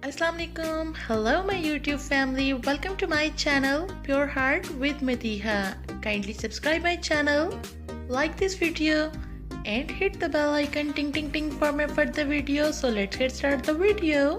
Assalamu alaikum. Hello my YouTube family. Welcome to my channel Pure Heart with Matiha. Kindly subscribe my channel, like this video and hit the bell icon ting ting ting for my further videos. So let's get started the video.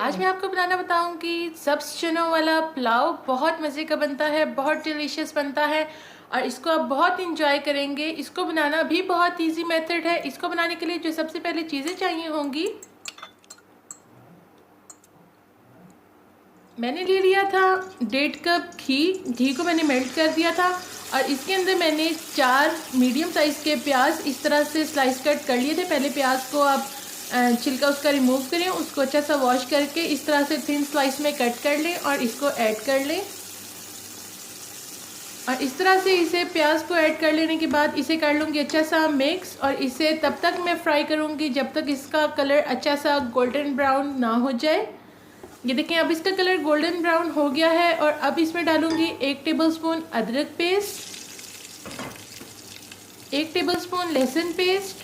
आज मैं आपको बनाना बताऊंगी सब्ज चनों वाला पुलाव। बहुत मज़े का बनता है, बहुत डिलीशियस बनता है और इसको आप बहुत इंजॉय करेंगे। इसको बनाना भी बहुत इजी मेथड है। इसको बनाने के लिए जो सबसे पहले चीज़ें चाहिए होंगी, मैंने ले लिया था 1.5 कप घी को मैंने मेल्ट कर दिया था और इसके अंदर मैंने 4 मीडियम साइज़ के प्याज इस तरह से स्लाइस कट कर लिए थे। पहले प्याज को आप छिलका उसका रिमूव करें, उसको अच्छा सा वॉश करके इस तरह से थिन स्लाइस में कट कर लें और इसको ऐड कर लें। और इस तरह से इसे प्याज को ऐड कर लेने के बाद इसे कर लूँगी अच्छा सा मिक्स और इसे तब तक मैं फ्राई करूँगी जब तक इसका कलर अच्छा सा गोल्डन ब्राउन ना हो जाए। ये देखें, अब इसका कलर गोल्डन ब्राउन हो गया है और अब इसमें डालूँगी 1 टेबलस्पून अदरक पेस्ट, 1 टेबलस्पून लहसुन पेस्ट।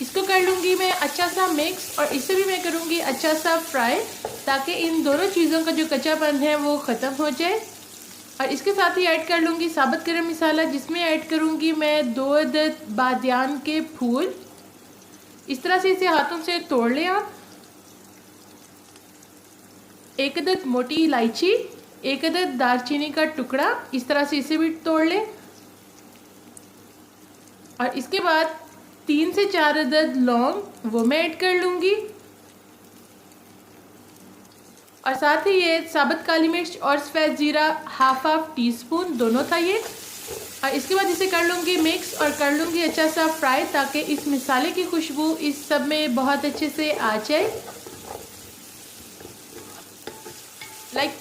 इसको कर लूँगी मैं अच्छा सा मिक्स और इसे भी मैं करूँगी अच्छा सा फ्राई ताकि इन दोनों चीज़ों का जो कच्चापन है वो ख़त्म हो जाए। और इसके साथ ही ऐड कर लूँगी साबुत गरम मसाला, जिसमें ऐड करूँगी मैं 2 अदद बादियान के फूल। इस तरह से इसे हाथों से तोड़ लें आप। 1 अदद मोटी इलायची, 1 अदद दालचीनी का टुकड़ा, इस तरह से इसे भी तोड़ लें। और इसके बाद 3 से 4 अदद लौंग वो मैं ऐड कर लूँगी और साथ ही ये साबुत काली मिर्च और सफ़ेद ज़ीरा हाफ टीस्पून दोनों था ये। और इसके बाद इसे कर लूँगी मिक्स और कर लूँगी अच्छा सा फ्राई ताकि इस मसाले की खुशबू इस सब में बहुत अच्छे से आ जाए।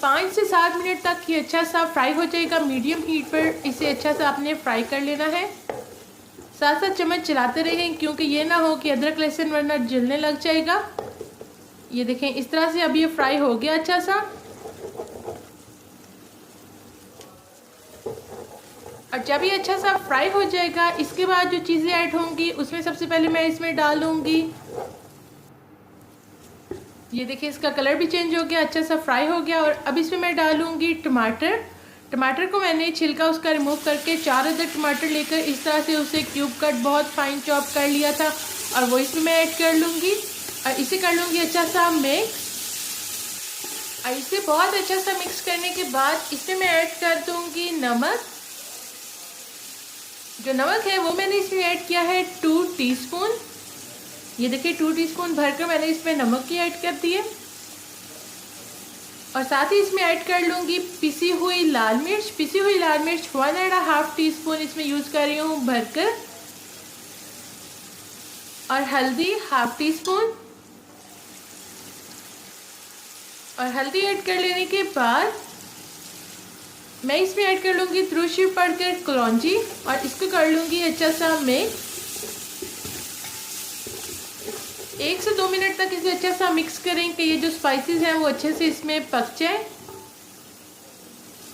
5 से 7 मिनट तक ये अच्छा सा फ्राई हो जाएगा। मीडियम हीट पर इसे अच्छा सा आपने फ्राई कर लेना है। साथ साथ चम्मच चलाते रहें क्योंकि ये ना हो कि अदरक लहसुन वरना जलने लग जाएगा। ये देखें, इस तरह से अब ये फ्राई हो गया अच्छा सा। और जब ये अच्छा सा फ्राई हो जाएगा इसके बाद जो चीज़ें ऐड होंगी उसमें सबसे पहले मैं इसमें डाल दूँगी, ये देखिए इसका कलर भी चेंज हो गया, अच्छा सा फ्राई हो गया। और अब इसमें मैं डालूँगी टमाटर को मैंने छिलका उसका रिमूव करके 4 अदद टमाटर लेकर इस तरह से उसे क्यूब कट बहुत फाइन चॉप कर लिया था और वो इसमें मैं ऐड कर लूँगी और इसे कर लूँगी अच्छा सा मिक्स। और इसे बहुत अच्छा सा मिक्स करने के बाद इसमें मैं ऐड कर दूँगी नमक। जो नमक है वो मैंने इसमें ऐड किया है 2 टीस्पून। ये देखिए 2 टीस्पून भरकर मैंने इसमें नमक की ऐड कर दी है। और साथ ही इसमें ऐड कर लूँगी पिसी हुई लाल मिर्च 1.5 टीस्पून इसमें यूज़ कर रही हूँ भरकर। और हल्दी ½ टीस्पून। और हल्दी ऐड कर लेने के बाद मैं इसमें ऐड कर लूँगी तुरशी पड़कर कलौंजी और इसको कर लूँगी अच्छा सा मिक्स। 1 से 2 मिनट तक इसे अच्छा सा मिक्स करें कि ये जो स्पाइसेस हैं वो अच्छे से इसमें पक जाए।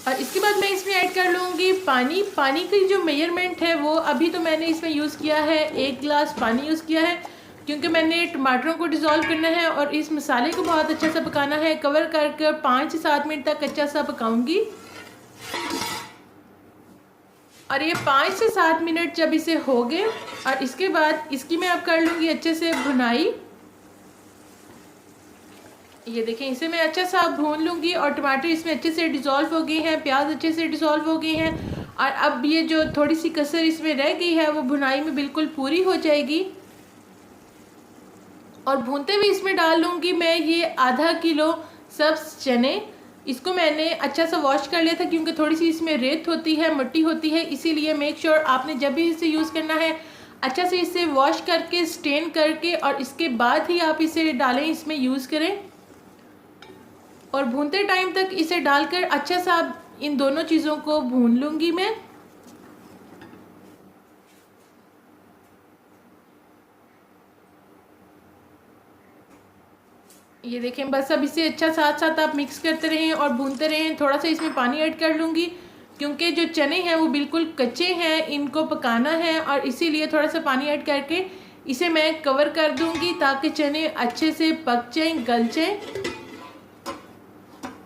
और इसके बाद मैं इसमें ऐड कर लूँगी पानी की जो मेजरमेंट है वो अभी तो मैंने इसमें यूज़ किया है 1 गिलास पानी यूज़ किया है क्योंकि मैंने टमाटरों को डिज़ोल्व करना है और इस मसाले को बहुत अच्छा सा पकाना है। कवर करके 5 से 7 मिनट तक अच्छा सा पकाऊंगी। और ये 5 से 7 मिनट जब इसे हो गए और इसके बाद इसकी मैं अब कर लूँगी अच्छे से भुनाई। ये देखें, इसे मैं अच्छा सा भून लूँगी और टमाटर इसमें अच्छे से डिज़ोल्व हो गए हैं, प्याज अच्छे से डिज़ोल्व हो गए हैं और अब ये जो थोड़ी सी कसर इसमें रह गई है वो भुनाई में बिल्कुल पूरी हो जाएगी। और भूनते हुए इसमें डाल लूँगी मैं ये ½ किलो सब्ज़ चने। इसको मैंने अच्छा सा वॉश कर लिया था क्योंकि थोड़ी सी इसमें रेत होती है, मिट्टी होती है, इसीलिए मेक श्योर आपने जब भी इसे यूज़ करना है अच्छा से इसे वॉश करके स्टेन करके और इसके बाद ही आप इसे डालें, इसमें यूज़ करें। और भूनते टाइम तक इसे डालकर अच्छा सा इन दोनों चीज़ों को भून लूँगी मैं। ये देखें, बस अब इसे अच्छा साथ साथ आप मिक्स करते रहें और भूनते रहें। थोड़ा सा इसमें पानी ऐड कर लूँगी क्योंकि जो चने हैं वो बिल्कुल कच्चे हैं, इनको पकाना है और इसीलिए थोड़ा सा पानी ऐड करके इसे मैं कवर कर दूँगी ताकि चने अच्छे से पक जाएँ, गल जाएँ।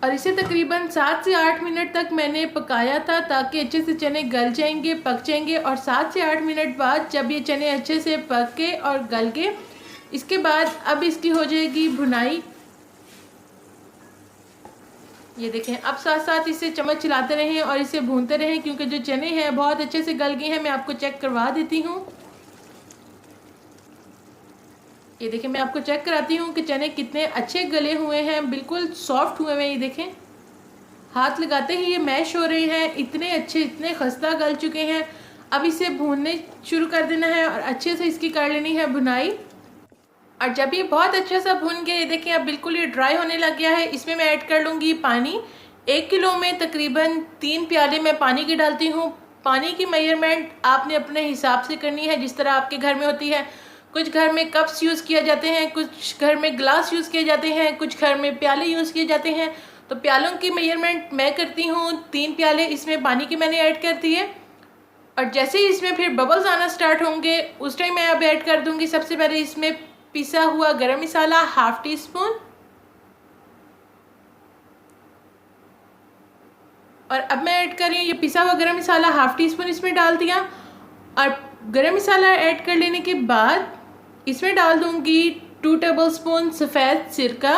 और इसे तकरीबन 7 से 8 मिनट तक मैंने पकाया था ताकि अच्छे से चने गल जाएंगे, पक जाएंगे। और 7 से 8 मिनट बाद जब ये चने अच्छे से पक के और गल गए, इसके बाद अब इसकी हो जाएगी भुनाई। ये देखें, अब साथ साथ इसे चम्मच चलाते रहें और इसे भूनते रहें क्योंकि जो चने हैं बहुत अच्छे से गल गए हैं। मैं आपको चेक करवा देती हूँ। ये देखें, मैं आपको चेक कराती हूँ कि चने कितने अच्छे गले हुए हैं, बिल्कुल सॉफ्ट हुए हैं। ये देखें, हाथ लगाते ही ये मैश हो रहे हैं, इतने अच्छे, इतने खस्ता गल चुके हैं। अब इसे भूनने शुरू कर देना है और अच्छे से इसकी कर लेनी है भुनाई। और जब ये बहुत अच्छा सा भून गया, ये देखें अब बिल्कुल ये ड्राई होने लग गया है, इसमें मैं ऐड कर लूँगी पानी। 1 किलो में तकरीबन 3 प्याले मैं पानी की डालती हूँ। पानी की मेजरमेंट आपने अपने हिसाब से करनी है, जिस तरह आपके घर में होती है। कुछ घर में कप्स यूज़ किए जाते हैं, कुछ घर में ग्लास यूज़ किए जाते हैं, कुछ घर में प्याले यूज़ किए जाते हैं। तो प्यालों की मेजरमेंट मैं करती हूँ 3 प्याले इसमें पानी की मैंने ऐड कर दी है। और जैसे ही इसमें फिर बबल्स आना स्टार्ट होंगे उस टाइम मैं अब ऐड कर दूँगी सबसे पहले इसमें पिसा हुआ गरम मसाला 1/2 टीस्पून। और अब मैं ऐड कर रही हूँ ये पिसा हुआ गरम मसाला 1/2 टीस्पून इसमें डाल दिया। और गरम मसाला ऐड कर लेने के बाद इसमें डाल दूँगी 2 टेबलस्पून सफ़ेद सिरका।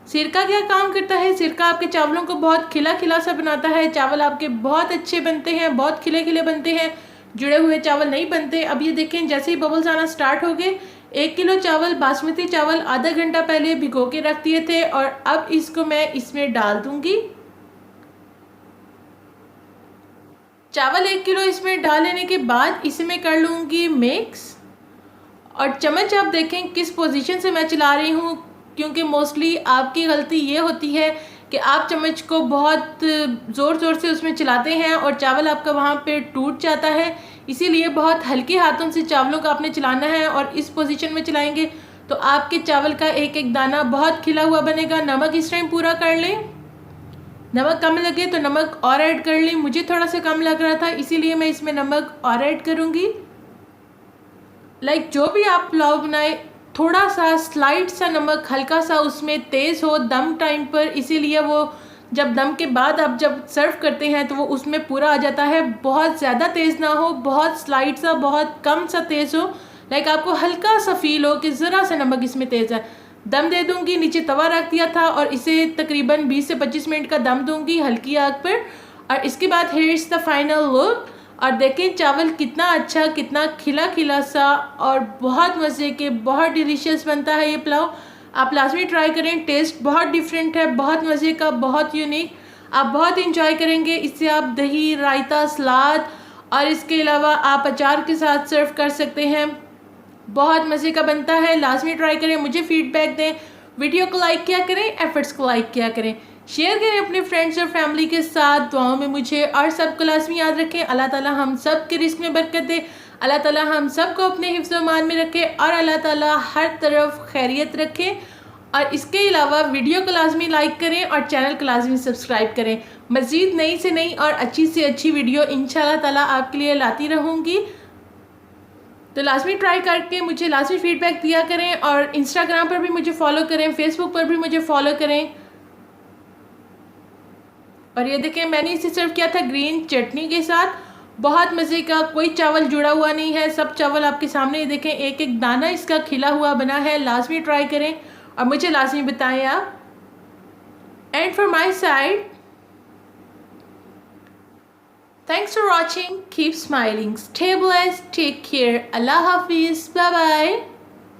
सिरका क्या काम करता है? सिरका आपके चावलों को बहुत खिला खिला सा बनाता है। चावल आपके बहुत अच्छे बनते हैं, बहुत खिले खिले बनते हैं, जुड़े हुए चावल नहीं बनते। अब ये देखें, जैसे ही बबल्स आना स्टार्ट हो गए, 1 किलो चावल, बासमती चावल आधा घंटा पहले भिगो के रख दिए थे और अब इसको मैं इसमें डाल दूँगी। चावल 1 किलो इसमें डाल लेने के बाद इसे मैं कर लूँगी मिक्स। और चम्मच आप देखें किस पोजीशन से मैं चला रही हूँ, क्योंकि मोस्टली आपकी गलती ये होती है कि आप चम्मच को बहुत ज़ोर ज़ोर से उसमें चलाते हैं और चावल आपका वहाँ पे टूट जाता है। इसीलिए बहुत हल्के हाथों से चावलों को आपने चलाना है और इस पोजीशन में चलाएंगे तो आपके चावल का एक एक दाना बहुत खिला हुआ बनेगा। नमक इस टाइम पूरा कर लें, नमक कम लगे तो नमक और ऐड कर लें। मुझे थोड़ा सा कम लग रहा था इसीलिए मैं इसमें नमक और ऐड करूँगी। जो भी आप पुलाव बनाए, थोड़ा सा स्लाइड सा नमक हल्का सा उसमें तेज़ हो दम टाइम पर, इसीलिए वो जब दम के बाद आप जब सर्व करते हैं तो वो उसमें पूरा आ जाता है। बहुत ज़्यादा तेज़ ना हो, बहुत स्लाइड सा, बहुत कम सा तेज़ हो। आपको हल्का सा फील हो कि ज़रा सा नमक इसमें तेज़ है। दम दे दूँगी, नीचे तवा रख दिया था और इसे तकरीबन 20 से 25 मिनट का दम दूँगी हल्की आग पर। और इसके बाद here is the final look. और देखें चावल कितना अच्छा, कितना खिला खिला सा और बहुत मज़े के, बहुत डिलीशियस बनता है ये पुलाव। आप लाजमी ट्राई करें, टेस्ट बहुत डिफरेंट है, बहुत मज़े का, बहुत यूनिक। आप बहुत इंजॉय करेंगे। इससे आप दही, रायता, सलाद और इसके अलावा आप अचार के साथ सर्व कर सकते हैं। बहुत मज़े का बनता है, लाजमी ट्राई करें, मुझे फीडबैक दें। वीडियो को लाइक किया करें, एफर्ट्स को लाइक किया करें, शेयर करें अपने फ्रेंड्स और फैमिली के साथ। दुआओं में मुझे और सबको लाजमी याद रखें। अल्लाह ताला हम सब के रिस्क में बरकत दे, अल्लाह ताला हम सब को अपने हिफ्ज़ व मान में रखे और अल्लाह ताला हर तरफ खैरियत रखे। और इसके अलावा वीडियो को लाजमी लाइक करें और चैनल को लाजमी सब्सक्राइब करें। मज़ीद नई से नई और अच्छी से अच्छी वीडियो इंशाल्लाह ताला आपके लिए लाती रहूँगी। तो लाजमी ट्राई करके मुझे लाजमी फ़ीडबैक दिया करें। और इंस्टाग्राम पर भी मुझे फॉलो करें, फेसबुक पर भी मुझे फॉलो करें। और ये देखें, मैंने इसे सर्व किया था ग्रीन चटनी के साथ। बहुत मज़े का, कोई चावल जुड़ा हुआ नहीं है, सब चावल आपके सामने। ये देखें, एक एक दाना इसका खिला हुआ बना है। लाजमी ट्राई करें और मुझे लाजमी बताएं आप। And from my side, thanks for watching, keep smiling, stay blessed, take care, अल्लाह हाफिज़, बाय बाय।